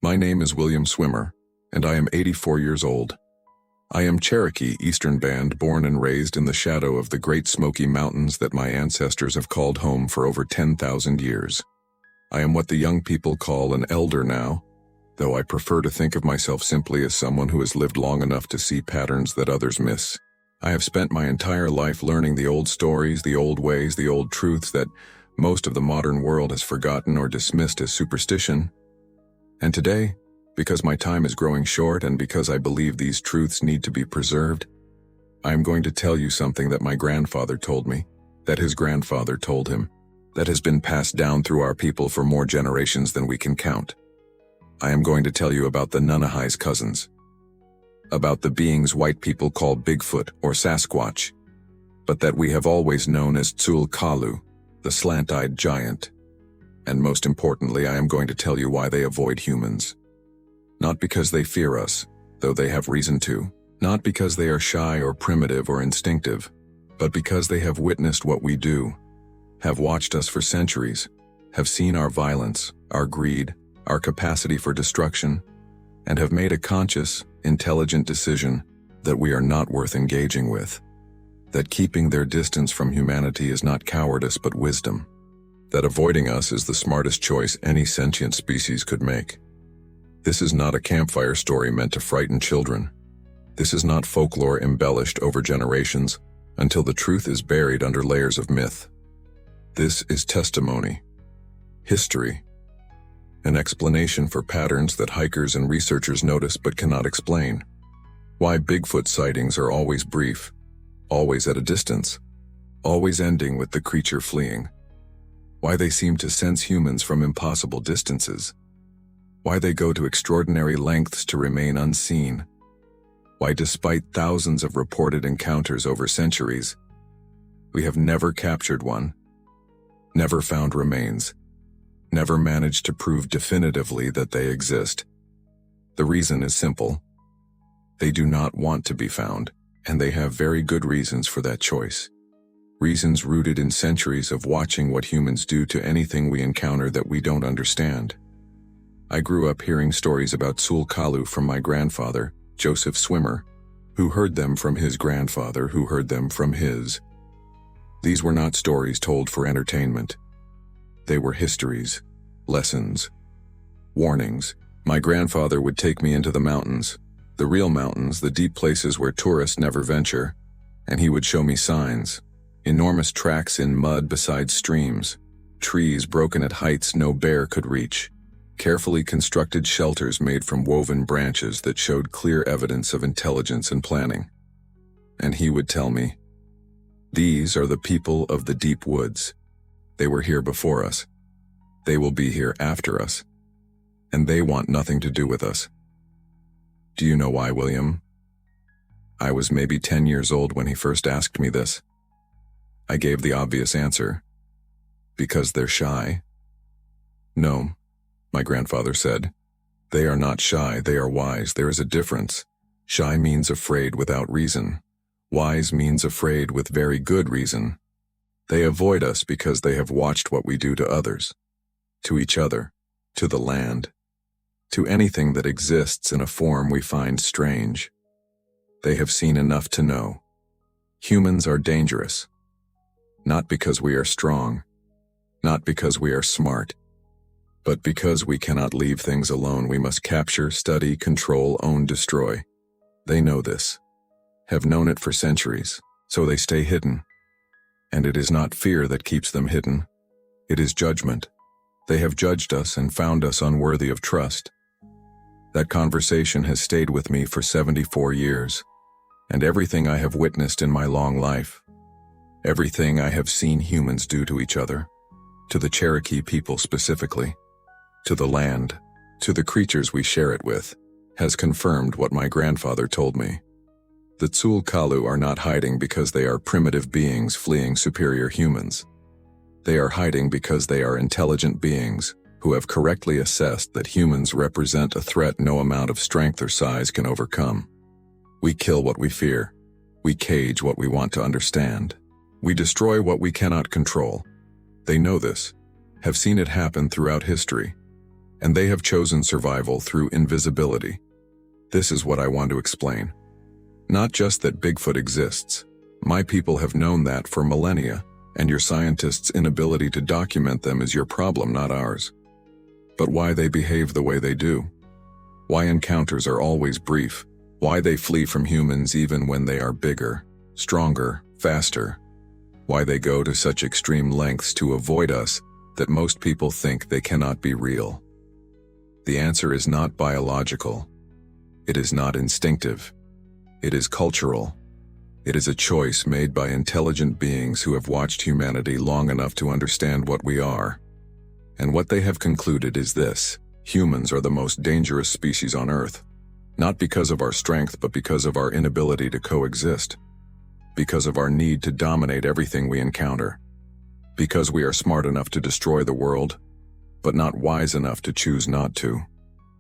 My name is William Swimmer, and I am 84 years old. I am Cherokee Eastern Band, born and raised in the shadow of the Great Smoky Mountains that my ancestors have called home for over 10,000 years. I am what the young people call an elder now, though I prefer to think of myself simply as someone who has lived long enough to see patterns that others miss. I have spent my entire life learning the old stories, the old ways, the old truths that most of the modern world has forgotten or dismissed as superstition. And today, because my time is growing short and because I believe these truths need to be preserved, I am going to tell you something that my grandfather told me, that his grandfather told him, that has been passed down through our people for more generations than we can count. I am going to tell you about the Nunahai's cousins, about the beings white people call Bigfoot or Sasquatch, but that we have always known as Tzul'kalu, the slant-eyed giant. And most importantly, I am going to tell you why they avoid humans. Not because they fear us, though they have reason to. Not because they are shy or primitive or instinctive, but because they have witnessed what we do, have watched us for centuries, have seen our violence, our greed, our capacity for destruction, and have made a conscious, intelligent decision that we are not worth engaging with. That keeping their distance from humanity is not cowardice but wisdom. That avoiding us is the smartest choice any sentient species could make. This is not a campfire story meant to frighten children. This is not folklore embellished over generations until the truth is buried under layers of myth. This is testimony, history, an explanation for patterns that hikers and researchers notice but cannot explain. Why Bigfoot sightings are always brief, always at a distance, always ending with the creature fleeing. Why they seem to sense humans from impossible distances. Why they go to extraordinary lengths to remain unseen. Why, despite thousands of reported encounters over centuries, we have never captured one, never found remains, never managed to prove definitively that they exist. The reason is simple. They do not want to be found, and they have very good reasons for that choice. Reasons rooted in centuries of watching what humans do to anything we encounter that we don't understand. I grew up hearing stories about Tzul'kalu from my grandfather, Joseph Swimmer, who heard them from his grandfather, who heard them from his. These were not stories told for entertainment. They were histories, lessons, warnings. My grandfather would take me into the mountains, the real mountains, the deep places where tourists never venture, and he would show me signs, enormous tracks in mud beside streams, trees broken at heights no bear could reach, carefully constructed shelters made from woven branches that showed clear evidence of intelligence and planning. And he would tell me, "These are the people of the deep woods. They were here before us. They will be here after us. And they want nothing to do with us." Do you know why, William? I was maybe 10 years old when he first asked me this. I gave the obvious answer. Because they're shy? No, my grandfather said. They are not shy, they are wise. There is a difference. Shy means afraid without reason. Wise means afraid with very good reason. They avoid us because they have watched what we do to others, to each other, to the land, to anything that exists in a form we find strange. They have seen enough to know. Humans are dangerous. Not because we are strong, not because we are smart, but because we cannot leave things alone. We must capture, study, control, own, destroy. They know this, have known it for centuries, so they stay hidden. And it is not fear that keeps them hidden. It is judgment. They have judged us and found us unworthy of trust. That conversation has stayed with me for 74 years, and everything I have witnessed in my long life, everything I have seen humans do to each other, to the Cherokee people specifically, to the land, to the creatures we share it with, has confirmed what my grandfather told me. The Tzul'kalu are not hiding because they are primitive beings fleeing superior humans. They are hiding because they are intelligent beings who have correctly assessed that humans represent a threat no amount of strength or size can overcome. We kill what we fear. We cage what we want to understand. We destroy what we cannot control. They know this, have seen it happen throughout history, and they have chosen survival through invisibility. This is what I want to explain. Not just that Bigfoot exists. My people have known that for millennia, and your scientists' inability to document them is your problem, not ours. But why they behave the way they do. Why encounters are always brief. Why they flee from humans even when they are bigger, stronger, faster. Why they go to such extreme lengths to avoid us that most people think they cannot be real. The answer is not biological. It is not instinctive. It is cultural. It is a choice made by intelligent beings who have watched humanity long enough to understand what we are. And what they have concluded is this: humans are the most dangerous species on Earth. Not because of our strength, but because of our inability to coexist. Because of our need to dominate everything we encounter. Because we are smart enough to destroy the world, but not wise enough to choose not to.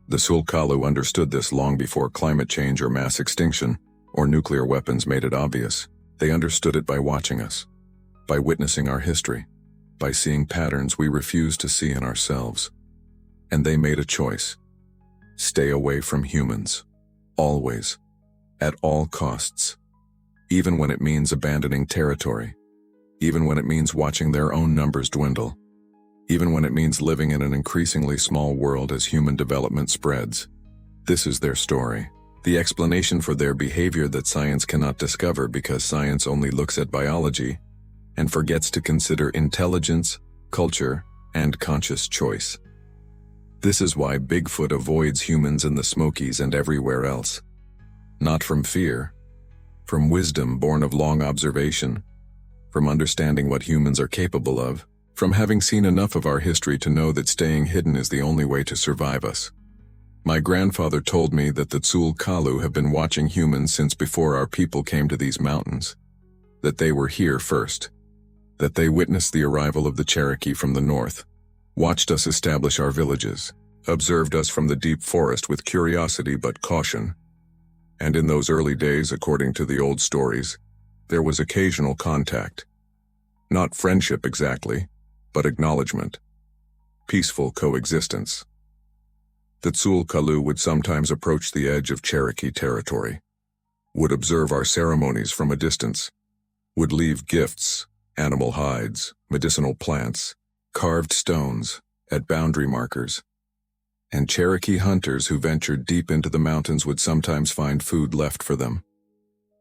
The Sulkalu understood this long before climate change or mass extinction or nuclear weapons made it obvious. They understood it by watching us, by witnessing our history, by seeing patterns we refuse to see in ourselves. And they made a choice. Stay away from humans. Always. At all costs. Even when it means abandoning territory. Even when it means watching their own numbers dwindle. Even when it means living in an increasingly small world as human development spreads. This is their story. The explanation for their behavior that science cannot discover because science only looks at biology and forgets to consider intelligence, culture, and conscious choice. This is why Bigfoot avoids humans in the Smokies and everywhere else. Not from fear, from wisdom born of long observation, from understanding what humans are capable of, from having seen enough of our history to know that staying hidden is the only way to survive us. My grandfather told me that the Sulkalu have been watching humans since before our people came to these mountains. That they were here first. That they witnessed the arrival of the Cherokee from the north. Watched us establish our villages. Observed us from the deep forest with curiosity but caution. And in those early days, according to the old stories, there was occasional contact. Not friendship exactly, but acknowledgement. Peaceful coexistence. The Sulkalu would sometimes approach the edge of Cherokee territory, would observe our ceremonies from a distance, would leave gifts, animal hides, medicinal plants, carved stones, at boundary markers. And Cherokee hunters who ventured deep into the mountains would sometimes find food left for them.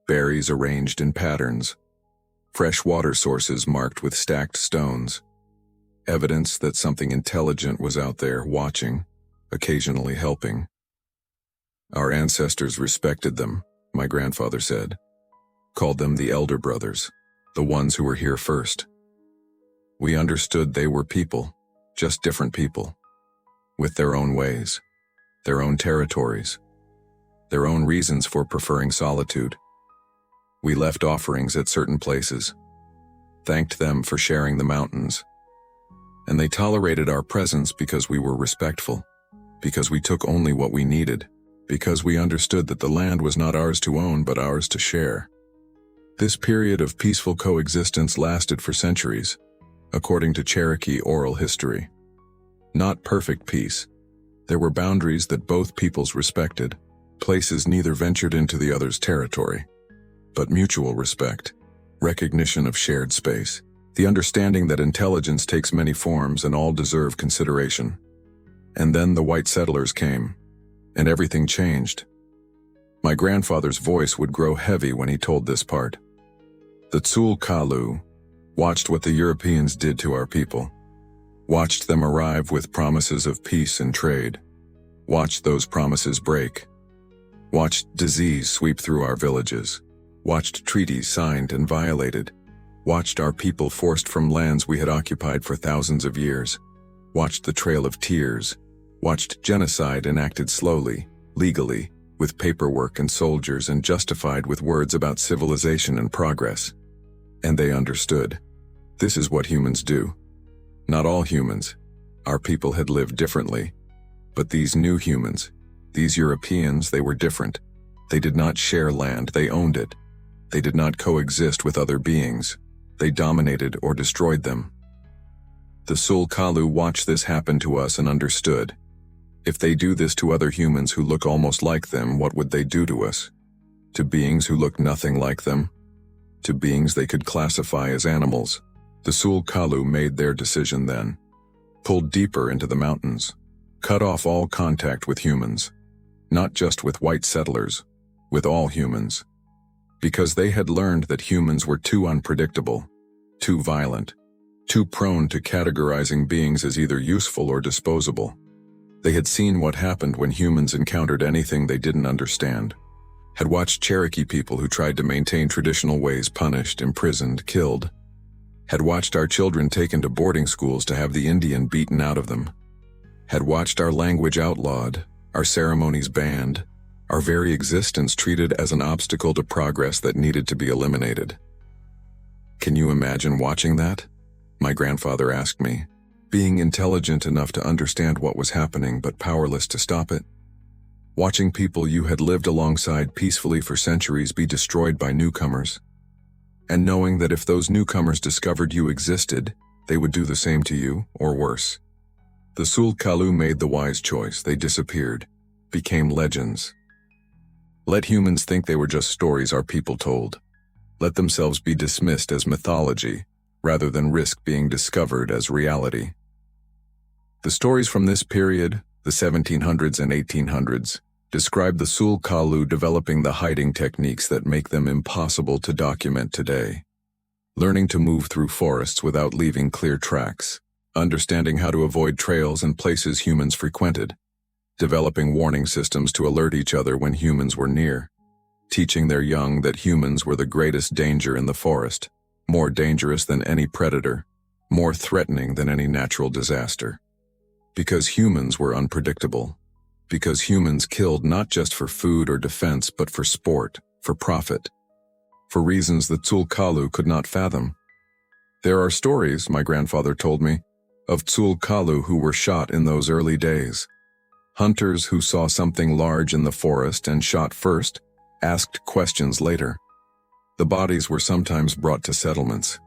Berries arranged in patterns, fresh water sources marked with stacked stones, evidence that something intelligent was out there watching, occasionally helping. Our ancestors respected them, my grandfather said. Called them the elder brothers, the ones who were here first. We understood they were people, just different people, with their own ways, their own territories, their own reasons for preferring solitude. We left offerings at certain places, thanked them for sharing the mountains, and they tolerated our presence because we were respectful. Because we took only what we needed, because we understood that the land was not ours to own but ours to share. This period of peaceful coexistence lasted for centuries, according to Cherokee oral history. Not perfect peace. There were boundaries that both peoples respected, places neither ventured into the other's territory, but mutual respect, recognition of shared space, the understanding that intelligence takes many forms and all deserve consideration. And then the white settlers came, and everything changed. My grandfather's voice would grow heavy when he told this part. The Sulkalu watched what the Europeans did to our people, watched them arrive with promises of peace and trade, watched those promises break, watched disease sweep through our villages, watched treaties signed and violated, watched our people forced from lands we had occupied for thousands of years, watched the trail of tears, watched genocide enacted slowly, legally, with paperwork and soldiers and justified with words about civilization and progress. And they understood. This is what humans do. Not all humans. Our people had lived differently. But these new humans, these Europeans, they were different. They did not share land, they owned it. They did not coexist with other beings. They dominated or destroyed them. The Sulkalu watched this happen to us and understood. If they do this to other humans who look almost like them, what would they do to us? To beings who look nothing like them? To beings they could classify as animals? The Sul Kalu made their decision then. Pulled deeper into the mountains. Cut off all contact with humans. Not just with white settlers, with all humans. Because they had learned that humans were too unpredictable, too violent, too prone to categorizing beings as either useful or disposable. They had seen what happened when humans encountered anything they didn't understand. Had watched Cherokee people who tried to maintain traditional ways punished, imprisoned, killed. Had watched our children taken to boarding schools to have the Indian beaten out of them. Had watched our language outlawed, our ceremonies banned, our very existence treated as an obstacle to progress that needed to be eliminated. Can you imagine watching that? My grandfather asked me, being intelligent enough to understand what was happening but powerless to stop it. Watching people you had lived alongside peacefully for centuries be destroyed by newcomers. And knowing that if those newcomers discovered you existed, they would do the same to you, or worse. The Sul Kalu made the wise choice. They disappeared, became legends. Let humans think they were just stories our people told. Let themselves be dismissed as mythology, rather than risk being discovered as reality. The stories from this period, the 1700s and 1800s, describe the Sul Kalu developing the hiding techniques that make them impossible to document today. Learning to move through forests without leaving clear tracks, understanding how to avoid trails and places humans frequented, developing warning systems to alert each other when humans were near, teaching their young that humans were the greatest danger in the forest, more dangerous than any predator, more threatening than any natural disaster. Because humans were unpredictable. Because humans killed not just for food or defense, but for sport, for profit, for reasons the Sul Kalu could not fathom. There are stories, my grandfather told me, of Sul Kalu who were shot in those early days. Hunters who saw something large in the forest and shot first, asked questions later. The bodies were sometimes brought to settlements,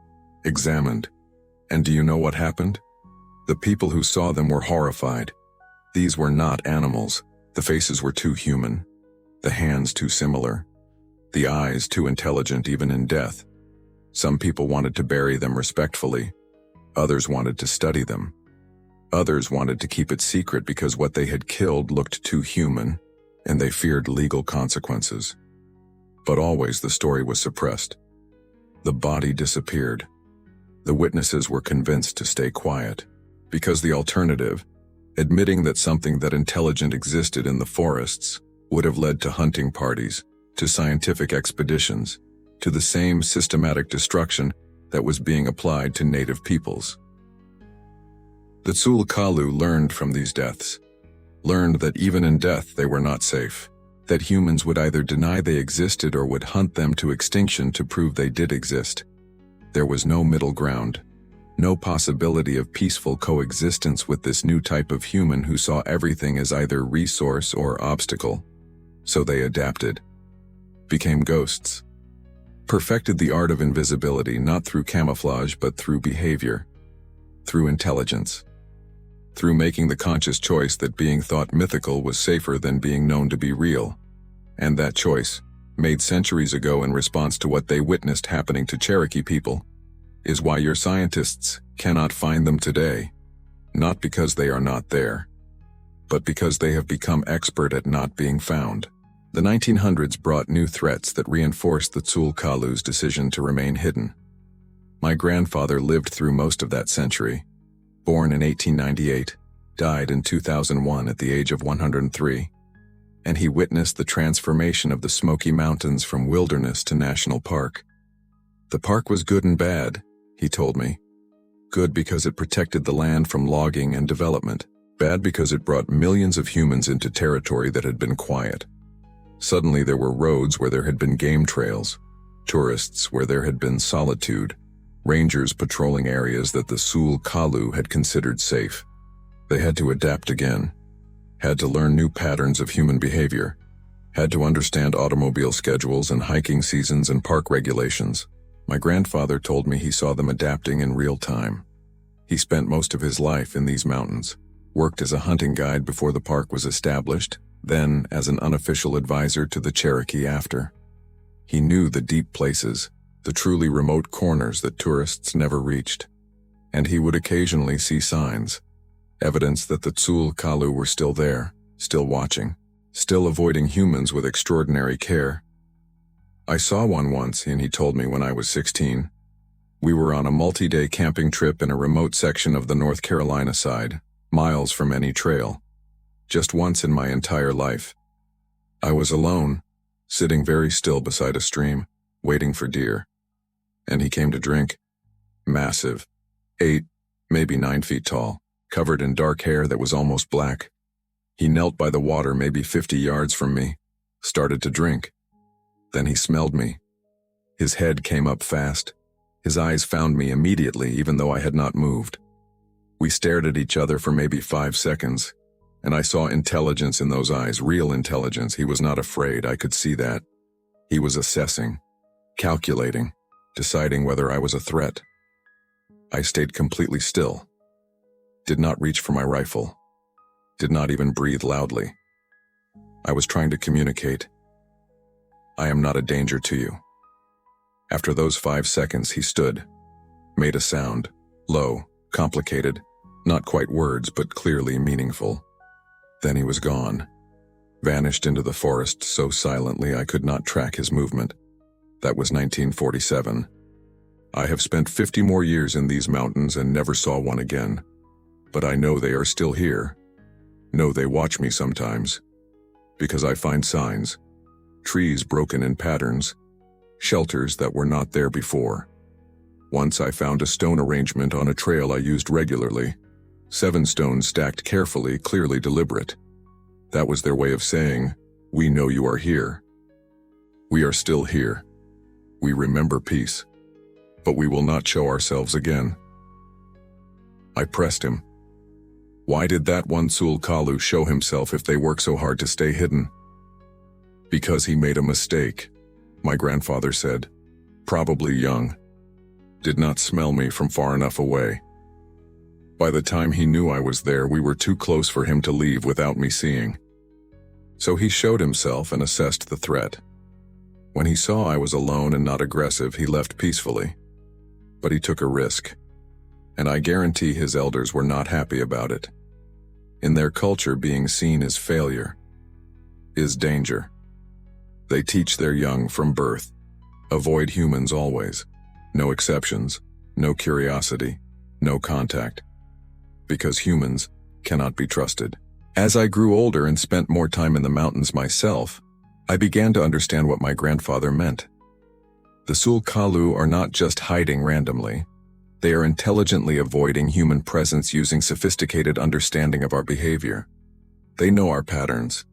examined. And do you know what happened? The people who saw them were horrified. These were not animals. The faces were too human. The hands too similar. The eyes too intelligent even in death. Some people wanted to bury them respectfully. Others wanted to study them. Others wanted to keep it secret because what they had killed looked too human, and they feared legal consequences. But always the story was suppressed. The body disappeared. The witnesses were convinced to stay quiet, because the alternative, admitting that something that intelligent existed in the forests, would have led to hunting parties, to scientific expeditions, to the same systematic destruction that was being applied to native peoples. The Sul Kalu learned from these deaths, learned that even in death they were not safe, that humans would either deny they existed or would hunt them to extinction to prove they did exist. There was no middle ground, no possibility of peaceful coexistence with this new type of human who saw everything as either resource or obstacle. So they adapted, became ghosts, perfected the art of invisibility not through camouflage but through behavior, through intelligence, through making the conscious choice that being thought mythical was safer than being known to be real. And that choice, made centuries ago in response to what they witnessed happening to Cherokee people, is why your scientists cannot find them today, not because they are not there, but because they have become expert at not being found. The 1900s brought new threats that reinforced the Sul Kalu's decision to remain hidden. My grandfather lived through most of that century. Born in 1898, died in 2001 at the age of 103, and he witnessed the transformation of the Smoky Mountains from wilderness to national park. The park was good and bad, he told me. Good because it protected the land from logging and development. Bad because it brought millions of humans into territory that had been quiet. Suddenly there were roads where there had been game trails, tourists where there had been solitude, rangers patrolling areas that the Sul Kalu had considered safe. They had to adapt again, had to learn new patterns of human behavior, had to understand automobile schedules and hiking seasons and park regulations. My grandfather told me he saw them adapting in real time. He spent most of his life in these mountains, worked as a hunting guide before the park was established, then as an unofficial advisor to the Cherokee after. He knew the deep places, the truly remote corners that tourists never reached, and he would occasionally see signs, evidence that the Tsul'kalu were still there, still watching, still avoiding humans with extraordinary care. I saw one once, and he told me when I was 16. We were on a multi-day camping trip in a remote section of the North Carolina side, miles from any trail. Just once in my entire life. I was alone, sitting very still beside a stream, waiting for deer. And he came to drink. Massive, 8, maybe 9 feet tall, covered in dark hair that was almost black. He knelt by the water maybe 50 yards from me, started to drink. Then he smelled me. His head came up fast. His eyes found me immediately, even though I had not moved. We stared at each other for maybe 5 seconds, and I saw intelligence in those eyes, real intelligence. He was not afraid, I could see that. He was assessing, calculating, deciding whether I was a threat. I stayed completely still, did not reach for my rifle, did not even breathe loudly. I was trying to communicate. I am not a danger to you. After those 5 seconds, he stood, made a sound, low, complicated, not quite words, but clearly meaningful. Then he was gone, vanished into the forest so silently I could not track his movement. That was 1947. I have spent 50 more years in these mountains and never saw one again. But I know they are still here. Know they watch me sometimes. Because I find signs, trees broken in patterns, shelters that were not there before. Once I found a stone arrangement on a trail I used regularly. 7 stones stacked carefully, clearly deliberate. That was their way of saying, "We know you are here. We are still here. We remember peace. But we will not show ourselves again." I pressed him. Why did that one Tsul'kalu show himself if they work so hard to stay hidden? Because he made a mistake, my grandfather said. Probably young. Did not smell me from far enough away. By the time he knew I was there, we were too close for him to leave without me seeing. So he showed himself and assessed the threat. When he saw I was alone and not aggressive, he left peacefully. But he took a risk. And I guarantee his elders were not happy about it. In their culture, being seen as failure is danger. They teach their young from birth. Avoid humans always. No exceptions, no curiosity, no contact. Because humans cannot be trusted. As I grew older and spent more time in the mountains myself, I began to understand what my grandfather meant. The Tsul'kalu are not just hiding randomly. They are intelligently avoiding human presence using sophisticated understanding of our behavior. They know our patterns,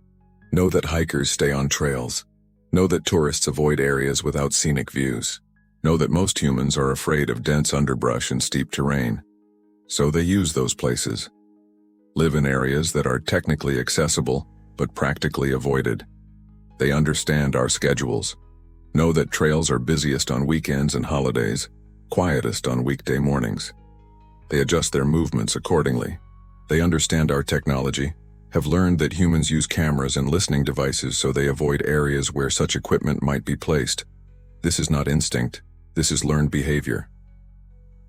know that hikers stay on trails, know that tourists avoid areas without scenic views, know that most humans are afraid of dense underbrush and steep terrain. So they use those places. Live in areas that are technically accessible, but practically avoided. They understand our schedules, know that trails are busiest on weekends and holidays, quietest on weekday mornings. They adjust their movements accordingly. They understand our technology, have learned that humans use cameras and listening devices, so they avoid areas where such equipment might be placed. This is not instinct, this is learned behavior.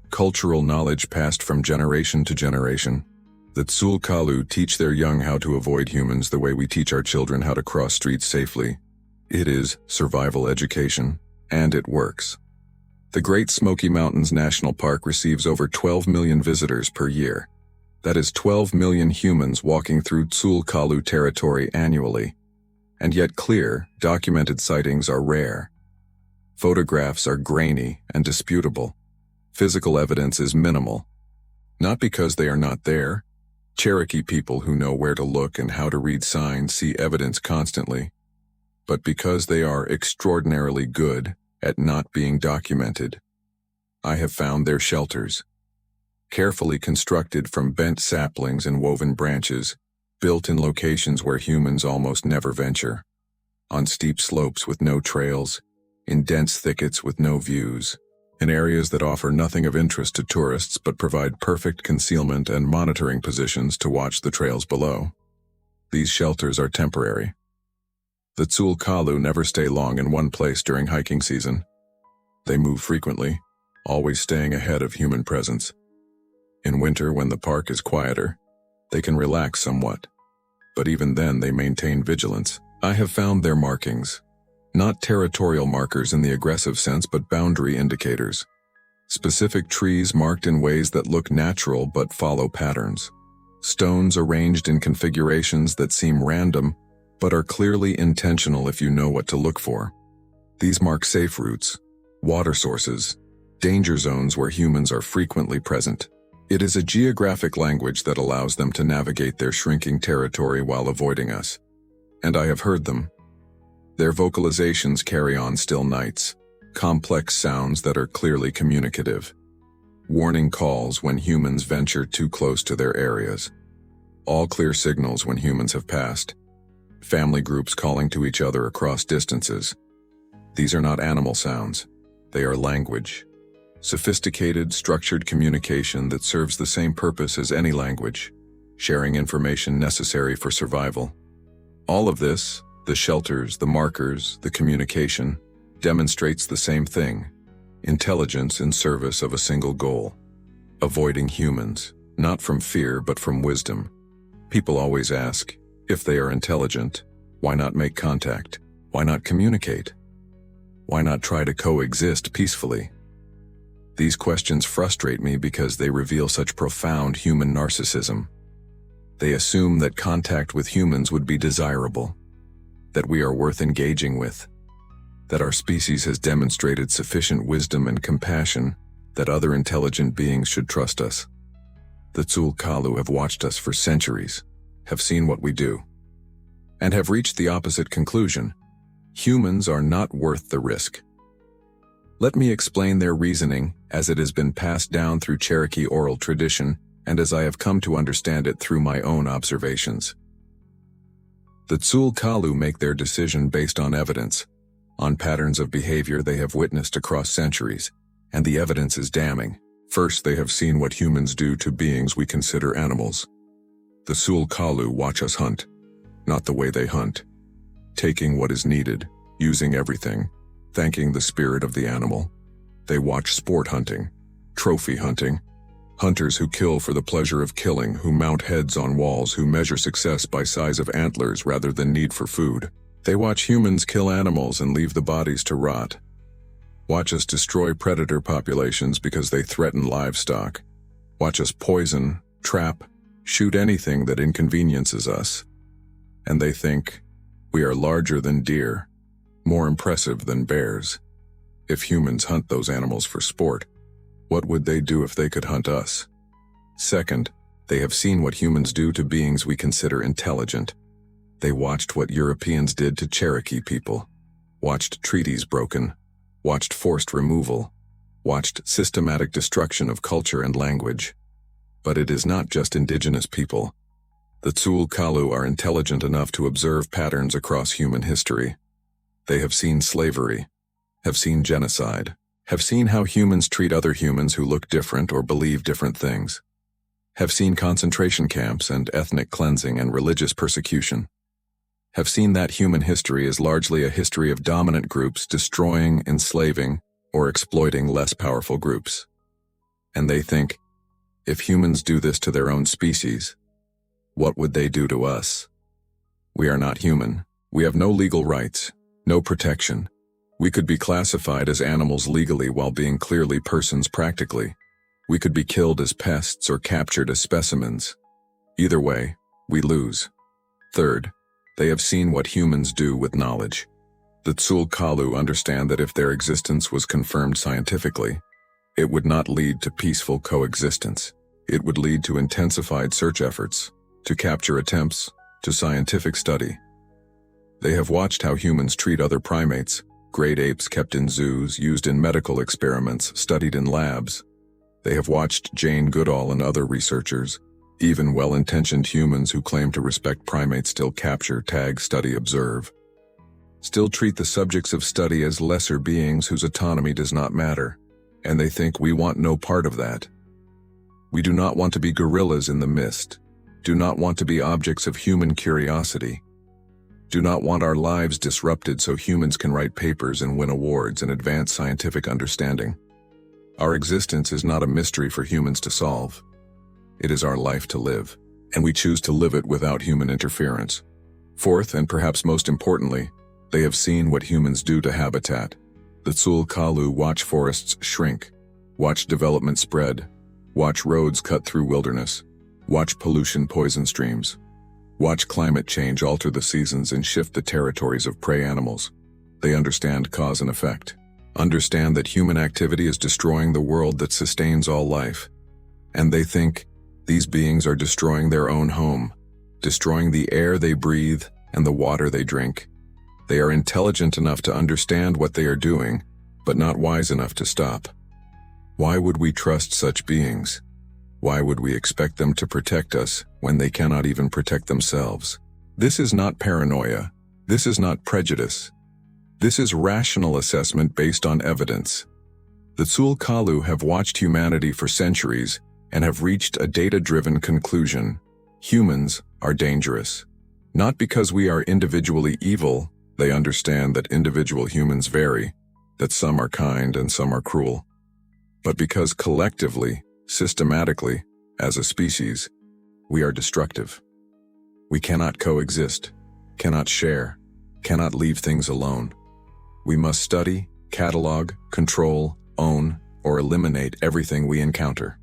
Cultural knowledge passed from generation to generation. The Tsul'kalu teach their young how to avoid humans the way we teach our children how to cross streets safely. It is survival education, and it works. The Great Smoky Mountains National Park receives over 12 million visitors per year. That is 12 million humans walking through Tsul'kalu territory annually. And yet clear, documented sightings are rare. Photographs are grainy and disputable. Physical evidence is minimal. Not because they are not there. Cherokee people who know where to look and how to read signs see evidence constantly. But because they are extraordinarily good at not being documented. I have found their shelters, carefully constructed from bent saplings and woven branches, built in locations where humans almost never venture, on steep slopes with no trails, in dense thickets with no views. in areas that offer nothing of interest to tourists but provide perfect concealment and monitoring positions to watch the trails below. These shelters are temporary. The Tsul'kalu never stay long in one place during hiking season. They move frequently, always staying ahead of human presence. In winter, when the park is quieter, they can relax somewhat, but even then they maintain vigilance. I have found their markings, not territorial markers in the aggressive sense, but boundary indicators. Specific trees marked in ways that look natural but follow patterns. Stones arranged in configurations that seem random but are clearly intentional if you know what to look for. These mark safe routes, water sources, danger zones where humans are frequently present. It is a geographic language that allows them to navigate their shrinking territory while avoiding us. And I have heard them. Their vocalizations carry on still nights, complex sounds that are clearly communicative. Warning calls when humans venture too close to their areas. All clear signals when humans have passed. Family groups calling to each other across distances. These are not animal sounds. They are language. Sophisticated, structured communication that serves the same purpose as any language, sharing information necessary for survival. All of this, the shelters, the markers, the communication, demonstrates the same thing: intelligence in service of a single goal. Avoiding humans, not from fear but from wisdom. People always ask, if they are intelligent, why not make contact? Why not communicate? Why not try to coexist peacefully? These questions frustrate me because they reveal such profound human narcissism. They assume that contact with humans would be desirable, that we are worth engaging with, that our species has demonstrated sufficient wisdom and compassion, that other intelligent beings should trust us. The Tsul'kalu have watched us for centuries, have seen what we do, and have reached the opposite conclusion: humans are not worth the risk. Let me explain their reasoning as it has been passed down through Cherokee oral tradition and as I have come to understand it through my own observations. The Tsul'kalu make their decision based on evidence, on patterns of behavior they have witnessed across centuries, and the evidence is damning. First, they have seen what humans do to beings we consider animals. The Tsul'kalu watch us hunt, not the way they hunt, taking what is needed, using everything, thanking the spirit of the animal. They watch sport hunting, trophy hunting, hunters who kill for the pleasure of killing, who mount heads on walls, who measure success by size of antlers rather than need for food. They watch humans kill animals and leave the bodies to rot. Watch us destroy predator populations because they threaten livestock. Watch us poison, trap, shoot anything that inconveniences us. And they think, we are larger than deer, more impressive than bears. If humans hunt those animals for sport, what would they do if they could hunt us? Second, they have seen what humans do to beings we consider intelligent. They watched what Europeans did to Cherokee people, watched treaties broken, watched forced removal, watched systematic destruction of culture and language. But it is not just indigenous people. The Tsul'kalu are intelligent enough to observe patterns across human history. They have seen slavery, have seen genocide, have seen how humans treat other humans who look different or believe different things, have seen concentration camps and ethnic cleansing and religious persecution, have seen that human history is largely a history of dominant groups destroying, enslaving, or exploiting less powerful groups. And they think, if humans do this to their own species, what would they do to us? We are not human. We have no legal rights, no protection. We could be classified as animals legally while being clearly persons practically. We could be killed as pests or captured as specimens. Either way, we lose. Third, they have seen what humans do with knowledge. The Tsul'kalu understand that if their existence was confirmed scientifically, it would not lead to peaceful coexistence. It would lead to intensified search efforts, to capture attempts, to scientific study. They have watched how humans treat other primates, great apes kept in zoos, used in medical experiments, studied in labs. They have watched Jane Goodall and other researchers, even well-intentioned humans who claim to respect primates still capture, tag, study, observe. Still treat the subjects of study as lesser beings whose autonomy does not matter. and they think we want no part of that. We do not want to be gorillas in the mist, do not want to be objects of human curiosity, do not want our lives disrupted so humans can write papers and win awards and advance scientific understanding. Our existence is not a mystery for humans to solve. It is our life to live, and we choose to live it without human interference. Fourth, and perhaps most importantly, they have seen what humans do to habitat. The Tsul-Kalu watch forests shrink, watch development spread, watch roads cut through wilderness, watch pollution poison streams, watch climate change alter the seasons and shift the territories of prey animals. They understand cause and effect, understand that human activity is destroying the world that sustains all life. And they think these beings are destroying their own home, destroying the air they breathe and the water they drink. They are intelligent enough to understand what they are doing, but not wise enough to stop. Why would we trust such beings? Why would we expect them to protect us when they cannot even protect themselves? This is not paranoia. This is not prejudice. This is rational assessment based on evidence. The Tsul-Kalu have watched humanity for centuries and have reached a data-driven conclusion. Humans are dangerous. Not because we are individually evil. They understand that individual humans vary, that some are kind and some are cruel. But because collectively, systematically, as a species, we are destructive. We cannot coexist, cannot share, cannot leave things alone. We must study, catalog, control, own, or eliminate everything we encounter.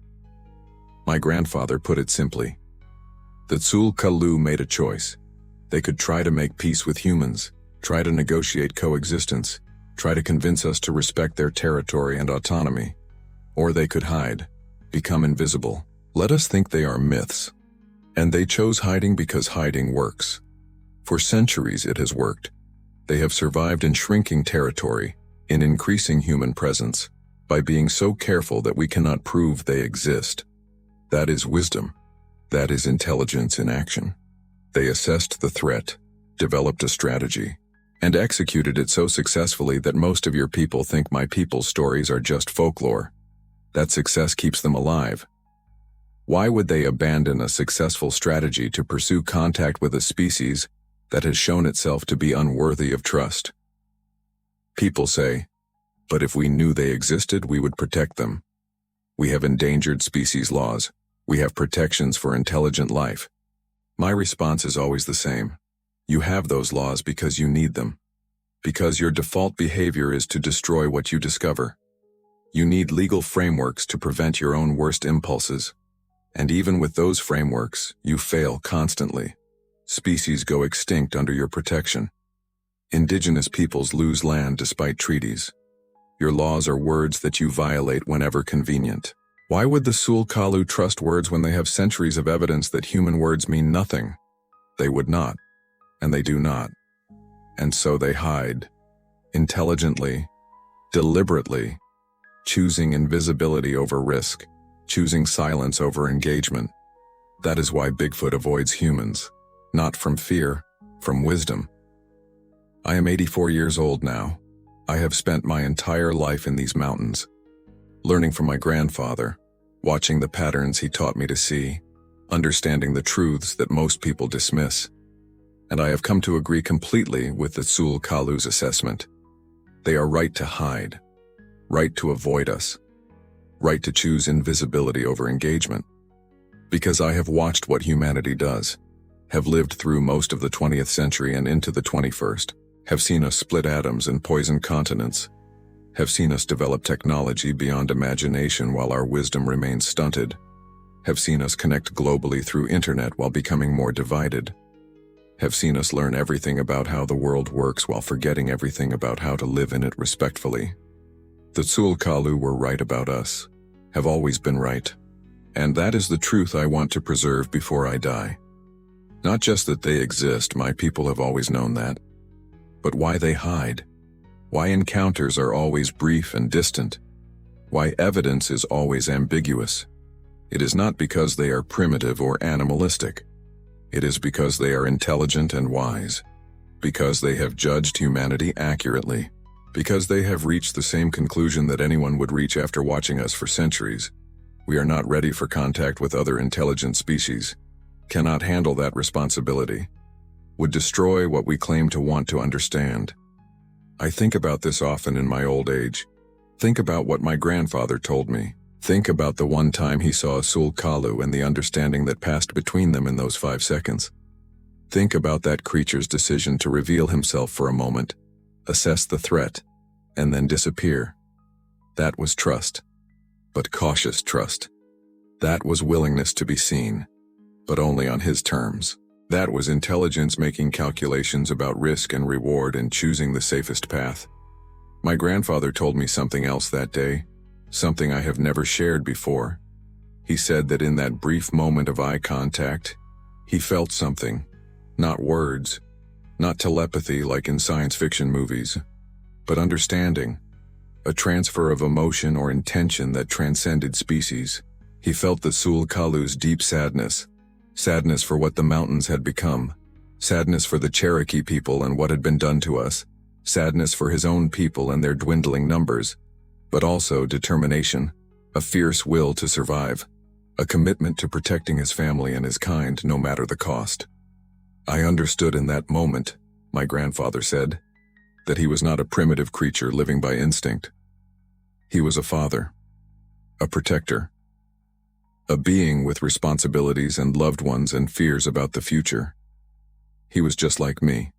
My grandfather put it simply. The Tsul-Kalu made a choice. They could try to make peace with humans, try to negotiate coexistence, try to convince us to respect their territory and autonomy. Or they could hide, become invisible. Let us think they are myths. And they chose hiding because hiding works. For centuries it has worked. They have survived in shrinking territory, in increasing human presence, by being so careful that we cannot prove they exist. That is wisdom. That is intelligence in action. They assessed the threat, developed a strategy, and executed it so successfully that most of your people think my people's stories are just folklore. That success keeps them alive. Why would they abandon a successful strategy to pursue contact with a species that has shown itself to be unworthy of trust? People say, but if we knew they existed, we would protect them. We have endangered species laws. We have protections for intelligent life. My response is always the same. You have those laws because you need them. Because your default behavior is to destroy what you discover. You need legal frameworks to prevent your own worst impulses. And even with those frameworks, you fail constantly. Species go extinct under your protection. Indigenous peoples lose land despite treaties. Your laws are words that you violate whenever convenient. Why would the Tsul-Kalu trust words when they have centuries of evidence that human words mean nothing? They would not, and they do not. And so they hide, intelligently, deliberately, choosing invisibility over risk, choosing silence over engagement. That is why Bigfoot avoids humans, not from fear, from wisdom. I am 84 years old now. I have spent my entire life in these mountains, learning from my grandfather, watching the patterns he taught me to see, understanding the truths that most people dismiss. And I have come to agree completely with the Tsul-Kalu's assessment. They are right to hide, right to avoid us, right to choose invisibility over engagement. Because I have watched what humanity does, have lived through most of the 20th century and into the 21st, have seen us split atoms and poison continents, have seen us develop technology beyond imagination while our wisdom remains stunted, have seen us connect globally through internet while becoming more divided, have seen us learn everything about how the world works while forgetting everything about how to live in it respectfully. The Tsul-Kalu were right about us, have always been right, and that is the truth I want to preserve before I die. Not just that they exist, my people have always known that, but why they hide, why encounters are always brief and distant, why evidence is always ambiguous. It is not because they are primitive or animalistic. It is because they are intelligent and wise, because they have judged humanity accurately, Because they have reached the same conclusion that anyone would reach after watching us for centuries. We are not ready for contact with other intelligent species, cannot handle that responsibility, would destroy what we claim to want to understand. I think about this often in my old age. Think about what my grandfather told me. Think about the one time he saw a sulkalu and the understanding that passed between them in those 5 seconds. Think about that creature's decision to reveal himself for a moment, assess the threat, and then disappear. That was trust, but cautious trust. That was willingness to be seen, but only on his terms. That was intelligence making calculations about risk and reward and choosing the safest path. My grandfather told me something else that day, something I have never shared before. He said that in that brief moment of eye contact, he felt something, not words, not telepathy like in science fiction movies, but understanding, a transfer of emotion or intention that transcended species. He felt the sulkalu's deep sadness, sadness for what the mountains had become, sadness for the Cherokee people and what had been done to us, sadness for his own people and their dwindling numbers, but also determination, a fierce will to survive, a commitment to protecting his family and his kind no matter the cost. I understood in that moment, my grandfather said, that he was not a primitive creature living by instinct. He was a father, a protector, a being with responsibilities and loved ones and fears about the future. He was just like me.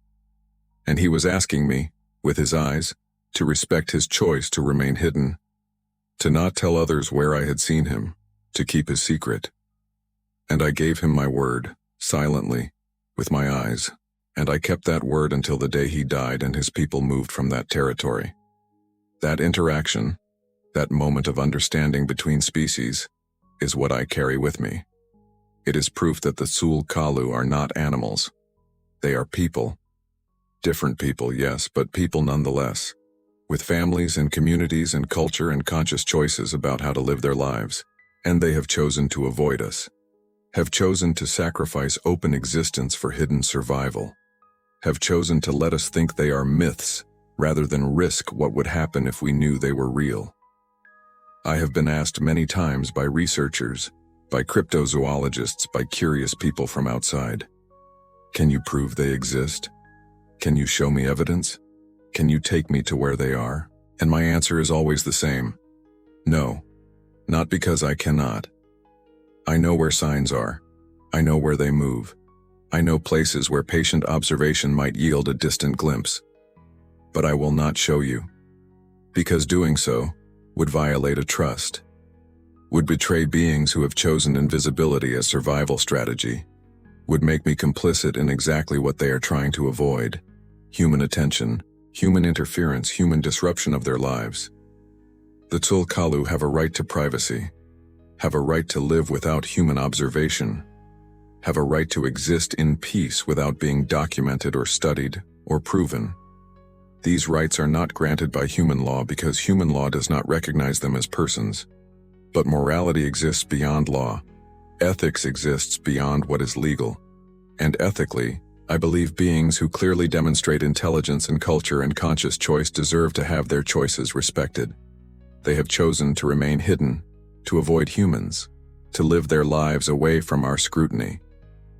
And he was asking me, with his eyes, to respect his choice to remain hidden, to not tell others where I had seen him, to keep his secret. And I gave him my word, silently, with my eyes, and I kept that word until the day he died and his people moved from that territory. That interaction, that moment of understanding between species, is what I carry with me. It is proof that the sulkalu are not animals. They are people. Different people, yes, but people nonetheless, with families and communities and culture and conscious choices about how to live their lives. And they have chosen to avoid us, have chosen to sacrifice open existence for hidden survival, have chosen to let us think they are myths rather than risk what would happen if we knew they were real. I have been asked many times by researchers, by cryptozoologists, by curious people from outside, can you prove they exist? Can you show me evidence? Can you take me to where they are? And my answer is always the same. No, not because I cannot. I know where signs are. I know where they move. I know places where patient observation might yield a distant glimpse. But I will not show you. Because doing so would violate a trust, would betray beings who have chosen invisibility as survival strategy, would make me complicit in exactly what they are trying to avoid: human attention, human interference, human disruption of their lives. The sulkalu have a right to privacy, have a right to live without human observation, have a right to exist in peace without being documented or studied or proven. These rights are not granted by human law because human law does not recognize them as persons. But morality exists beyond law. Ethics exists beyond what is legal. And ethically, I believe beings who clearly demonstrate intelligence and culture and conscious choice deserve to have their choices respected. They have chosen to remain hidden, to avoid humans, to live their lives away from our scrutiny.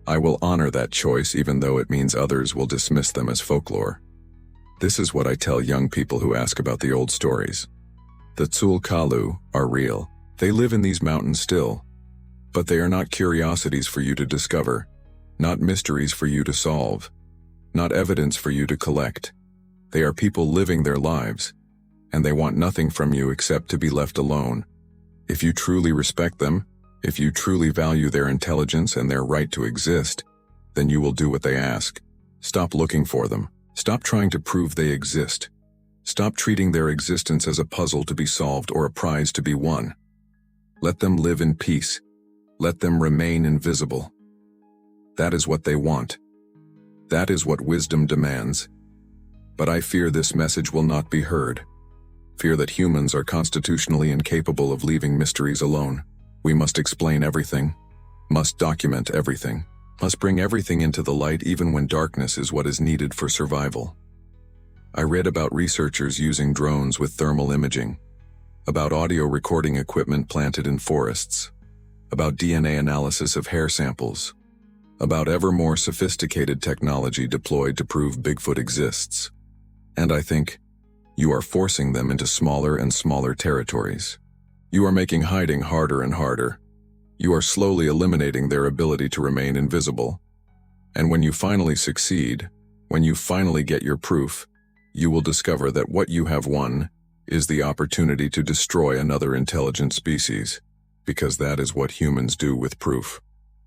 I will honor that choice even though it means others will dismiss them as folklore. This is what I tell young people who ask about the old stories. The sulkalu are real. They live in these mountains still. But they are not curiosities for you to discover, not mysteries for you to solve, not evidence for you to collect. They are people living their lives, and they want nothing from you except to be left alone. If you truly respect them, if you truly value their intelligence and their right to exist, then you will do what they ask. Stop looking for them. Stop trying to prove they exist. Stop treating their existence as a puzzle to be solved or a prize to be won. Let them live in peace. Let them remain invisible. That is what they want. That is what wisdom demands. But I fear this message will not be heard. Fear that humans are constitutionally incapable of leaving mysteries alone. We must explain everything, must document everything, must bring everything into the light even when darkness is what is needed for survival. I read about researchers using drones with thermal imaging, about audio recording equipment planted in forests, about DNA analysis of hair samples, about ever more sophisticated technology deployed to prove Bigfoot exists. And I think, you are forcing them into smaller and smaller territories. You are making hiding harder and harder. You are slowly eliminating their ability to remain invisible. And when you finally succeed, when you finally get your proof, you will discover that what you have won is the opportunity to destroy another intelligent species, because that is what humans do with proof.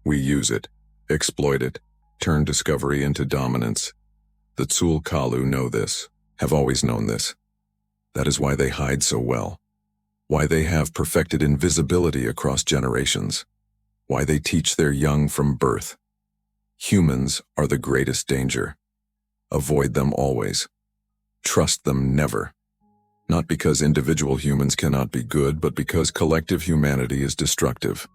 We use it, exploit it, turn discovery into dominance. The Tsul'kalu know this, have always known this. That is why they hide so well, why they have perfected invisibility across generations, why they teach their young from birth. Humans are the greatest danger. Avoid them always. Trust them never. Not because individual humans cannot be good, but because collective humanity is destructive.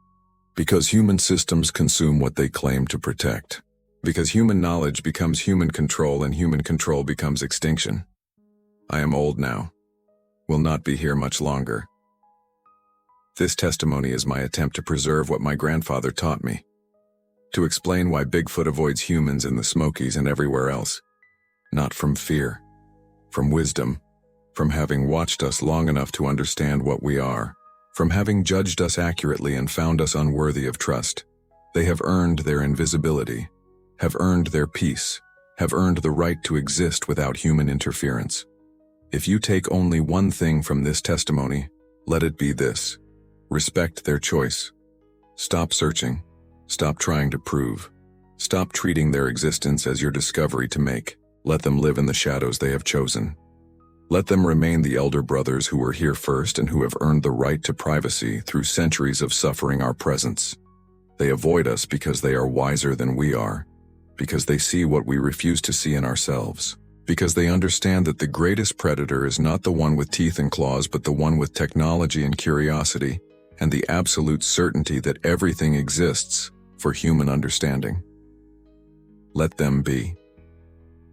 Because human systems consume what they claim to protect. Because human knowledge becomes human control and human control becomes extinction. I am old now. Will not be here much longer. This testimony is my attempt to preserve what my grandfather taught me. To explain why Bigfoot avoids humans in the Smokies and everywhere else. Not from fear. From wisdom. From having watched us long enough to understand what we are. From having judged us accurately and found us unworthy of trust. They have earned their invisibility. Have earned their peace. Have earned the right to exist without human interference. If you take only one thing from this testimony, let it be this. Respect their choice. Stop searching. Stop trying to prove. Stop treating their existence as your discovery to make. Let them live in the shadows they have chosen. Let them remain the elder brothers who were here first and who have earned the right to privacy through centuries of suffering our presence. They avoid us because they are wiser than we are, because they see what we refuse to see in ourselves, because they understand that the greatest predator is not the one with teeth and claws but the one with technology and curiosity, and the absolute certainty that everything exists for human understanding. Let them be.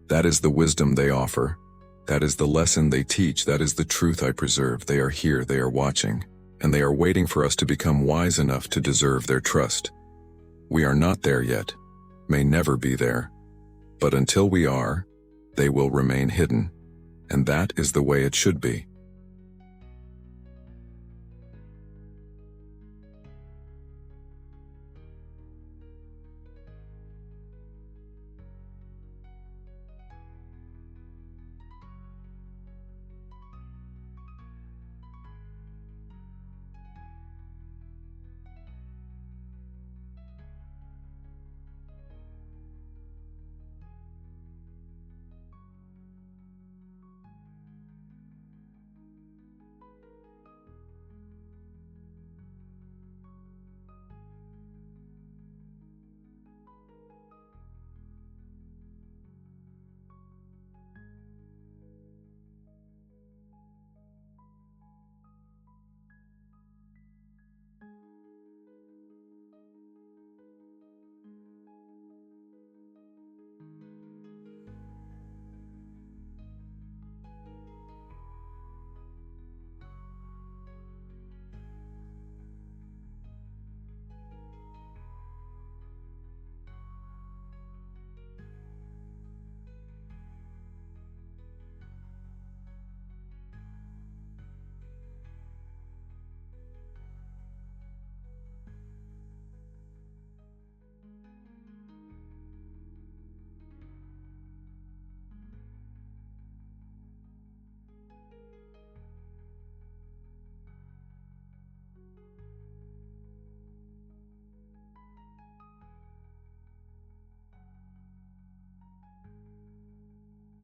That is the wisdom they offer. That is the lesson they teach. That is the truth I preserve. They are here, they are watching, and they are waiting for us to become wise enough to deserve their trust. We are not there yet, may never be there, but until we are, they will remain hidden, and that is the way it should be.